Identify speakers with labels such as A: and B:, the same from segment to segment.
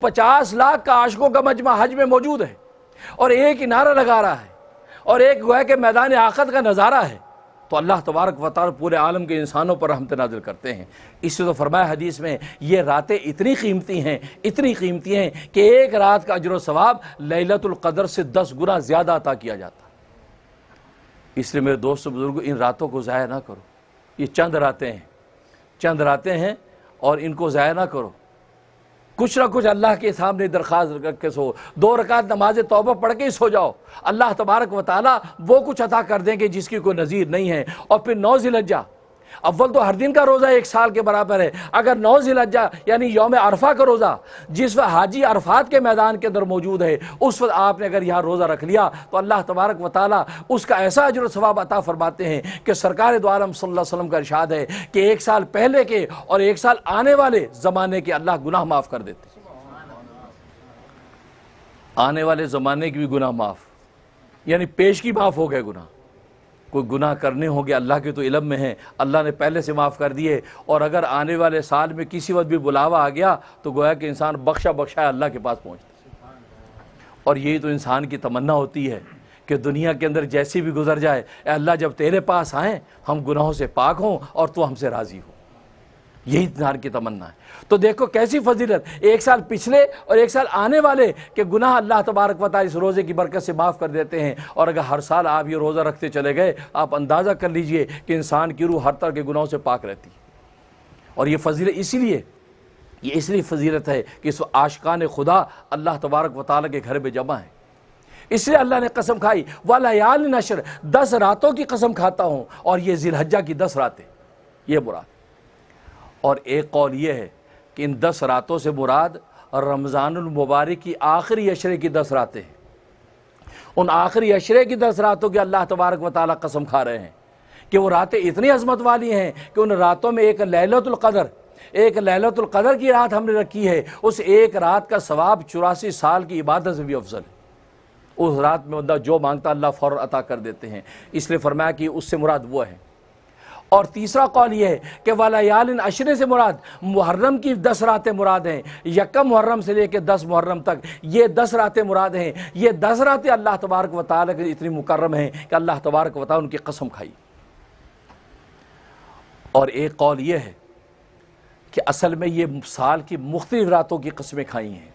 A: 50 लाख का आशिकों का मजमा हज में मौजूद है और एक ही नारा लगा रहा है और एक गोया के मैदान आखिरत का नज़ारा है, तो अल्लाह तबारक व तआला पूरे आलम के इंसानों पर रहमत नाज़िल करते हैं। इससे तो फरमाया हदीस में, ये रातें इतनी कीमती हैं कि एक रात का अजर व सवाब लैलतुल क़द्र से 10 गुना ज़्यादा अता किया जाता। इसलिए मेरे दोस्तों बुजुर्गों, इन रातों को ज़ाया ना करो। ये चंद रातें हैं और इनको ज़ाया ना करो। कुछ ना कुछ अल्लाह के सामने दरख्वास्त रख के सो। 2 रकात नमाज तौबा पढ़ के ही सो जाओ, अल्लाह तबारक व तआला वो कुछ अता कर देंगे जिसकी कोई नज़ीर नहीं है। और फिर 9 ज़िलहज्जा, अव्वल तो हर दिन का रोज़ा 1 साल के बराबर है। अगर 9 ज़िलहज्जा यानी यौम अरफा का रोज़ा, जिस वक्त हाजी अरफात के मैदान के अंदर मौजूद है, उस वक्त आपने अगर यहाँ रोज़ा रख लिया तो अल्लाह तबारक व तआला उसका ऐसा अजर व सवाब अता फरमाते हैं कि सरकार दो आलम सल्लल्लाहु अलैहि वसल्लम का इरशाद है कि 1 साल पहले के और 1 साल आने वाले ज़माने के अल्लाह गुनाह माफ़ कर देते। आने वाले ज़माने की भी गुनाह माफ़, यानी पेश की माफ़ हो गए गुनाह। कोई गुनाह करने होंगे अल्लाह के तो इल्म में है, अल्लाह ने पहले से माफ़ कर दिए। और अगर आने वाले साल में किसी वक्त भी बुलावा आ गया तो गोया कि इंसान बख्शा अल्लाह के पास पहुँचता। और यही तो इंसान की तमन्ना होती है कि दुनिया के अंदर जैसी भी गुजर जाए, अल्लाह जब तेरे पास आएँ हम गुनाहों से पाक हों और तू हमसे राज़ी हो। यही इंसान की तमन्ना है। तो देखो कैसी फजीलत, 1 साल पिछले और 1 साल आने वाले के गुनाह अल्लाह तबारक व तआला इस रोज़े की बरकत से माफ़ कर देते हैं। और अगर हर साल आप ये रोज़ा रखते चले गए, आप अंदाज़ा कर लीजिए कि इंसान की रूह हर तरह के गुनाहों से पाक रहती है। और ये फजीलत इसलिए फजीलत है कि इस आशिकान खुदा अल्लाह तबारक व तआला के घर में जमा है। इसलिए अल्लाह ने कसम खाई, वलयाल नशर, 10 रातों की कसम खाता हूँ, और ये ज़िलहज्जा की 10 रातें, ये मुराद। और एक कौल ये है कि इन 10 रातों से मुराद रमज़ानुल मुबारक की आखिरी अशरे की 10 रातें हैं। उन आखिरी अशरे की 10 रातों की अल्लाह तबारक व तआला कसम खा रहे हैं कि वो रातें इतनी अज़मत वाली हैं कि उन रातों में एक लैलतुल क़द्र की रात हमने रखी है। उस एक रात का सवाब 84 साल की इबादत से भी अफजल है। उस रात में बंदा जो मांगता अल्लाह फ़ौरन अता कर देते हैं। इसलिए फरमाया कि उससे मुराद वो है। और तीसरा कौल ये है कि वलयालिन अशरे से मुराद मुहर्रम की 10 रातें मुराद हैं। 1 मुहर्रम से लेकर 10 मुहर्रम तक ये 10 रातें मुराद हैं। ये 10 रातें अल्लाह तबारक व तआला की इतनी मुकर्रम हैं कि अल्लाह तबारक व तआला उनकी कसम खाई। और एक कौल ये है कि असल में ये साल की मुख्तलिफ रातों की कस्में खाई हैं।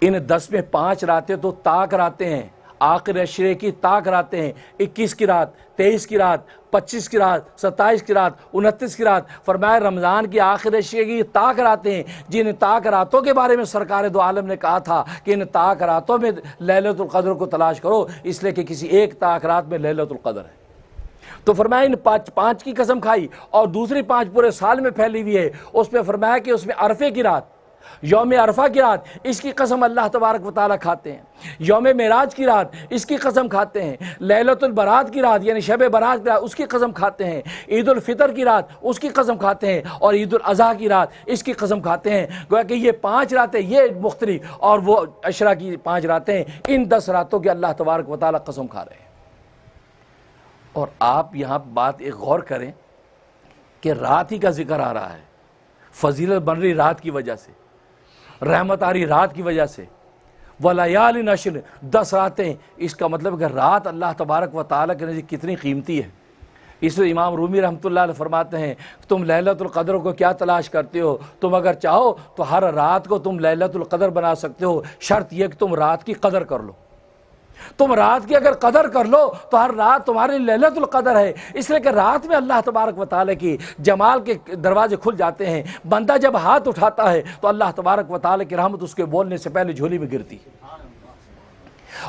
A: इन 10 में 5 रातें तो ताक रातें हैं, आखिर अशरे की ताक रातें हैं। 21 की रात, 23 की रात, 25 की रात, 27 की रात, 29 की रात। फरमाया रमज़ान की आखिर अशरे की ताक रातें हैं, जिन ताक रातों के बारे में सरकार दो आलम ने कहा था कि इन ताक रातों में लैलतुल क़द्र को तलाश करो, इसलिए कि किसी एक ताक रात में लैलतुल क़द्र है। तो फरमाया इन 5 की कसम खाई, और दूसरी 5 पूरे साल में फैली हुई है। उसमें फरमाया कि उसमें अरफे की रात, यौम अरफा की रात, इसकी कसम अल्लाह तबारक व तआला खाते हैं। यौम मेराज की रात, इसकी कसम खाते हैं। लैलतुल बरात की रात यानी शब बरात की रात, उसकी कसम खाते हैं। ईद उल फितर की रात, उसकी कसम खाते हैं। और ईद उल अज़हा की रात, इसकी कसम खाते हैं। गोया कि ये 5 रातें ये मुख्तलिफ, और वो अशरा की 5 रातें, इन 10 रातों की अल्लाह तबारक व तआला कसम खा रहे हैं। और आप यहाँ बात एक गौर करें कि रात ही का जिक्र आ रहा है, फजीलत बन रही रात की वजह से, रहमत आ रही रात की वजह से। वलयालिन अशर, 10 रातें, इसका मतलब कि रात अल्लाह तबारक व तआला के नज़दीक कितनी कीमती है। इसलिए इमाम रूमी रहमतुल्लाह अलैह फरमाते हैं, तुम लैलतुल क़द्र को क्या तलाश करते हो? तुम अगर चाहो तो हर रात को तुम लैलतुल क़द्र बना सकते हो, शर्त यह कि तुम रात की कदर कर लो। तुम रात की अगर कदर कर लो तो हर रात तुम्हारे लैलतुल क़द्र है। इसलिए कि रात में अल्लाह तबारक व तआला की जमाल के दरवाजे खुल जाते हैं। बंदा जब हाथ उठाता है तो अल्लाह तबारक व तआला की रहमत उसके बोलने से पहले झोली में गिरती है।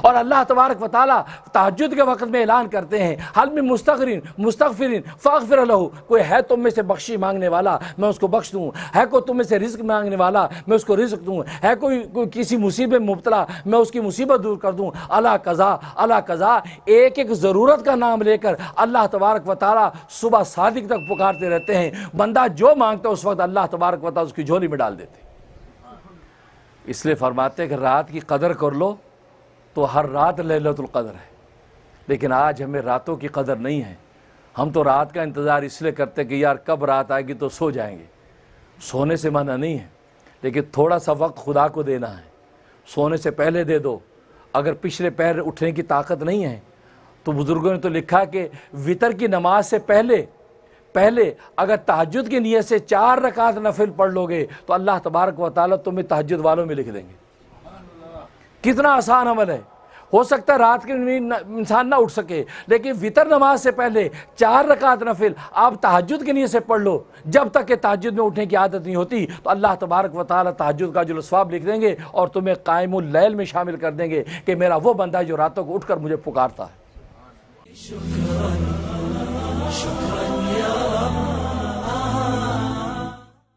A: और अल्लाह तबारक व तआला तहज्जुद के वक्त में ऐलान करते हैं, हल में मुस्तगफिरीन फ़ाग़फ़िर लहू, कोई है तुम में से बख्शी मांगने वाला मैं उसको बख्श दूँ, है कोई तुम में से रिज़्क़ मांगने वाला मैं उसको रिज़्क़ दूँ, है कोई किसी मुसीबत में मुब्तला मैं उसकी मुसीबत दूर कर दूँ। अला कज़ा, एक एक ज़रूरत का नाम लेकर अल्लाह तबारक व तआला सुबह सादिक तक पुकारते रहते हैं। बंदा जो मांगता है उस वक्त अल्लाह तबारक व तआला उसकी झोली में डाल देते। इसलिए फरमाते हैं कि रात की कदर कर लो तो हर रात लैलतुल क़द्र है। लेकिन आज हमें रातों की कदर नहीं है। हम तो रात का इंतज़ार इसलिए करते कि यार कब रात आएगी तो सो जाएंगे। सोने से मना नहीं है, لیکن تھوڑا سا وقت خدا کو دینا ہے، سونے سے پہلے دے دو۔ اگر پچھلے پیر اٹھنے کی طاقت نہیں ہے تو بزرگوں نے تو لکھا کہ وتر کی نماز سے پہلے اگر تہجد کی نیت سے 4 رکعت نفل پڑھ لو گے تو اللہ تبارک و تعالیٰ تمہیں تہجد والوں میں لکھ دیں گے۔ کتنا آسان عمل ہے۔ ہو سکتا ہے رات کے نیند انسان نہ اٹھ سکے، لیکن وتر نماز سے پہلے 4 رکعت نفل آپ تہجد کی نیت سے پڑھ لو۔ جب تک کہ تہجد میں اٹھنے کی عادت نہیں ہوتی تو اللہ تبارک و تعالیٰ تہجد کا جو ثواب لکھ دیں گے اور تمہیں قائم اللیل میں شامل کر دیں گے کہ میرا وہ بندہ جو راتوں کو اٹھ کر مجھے پکارتا ہے۔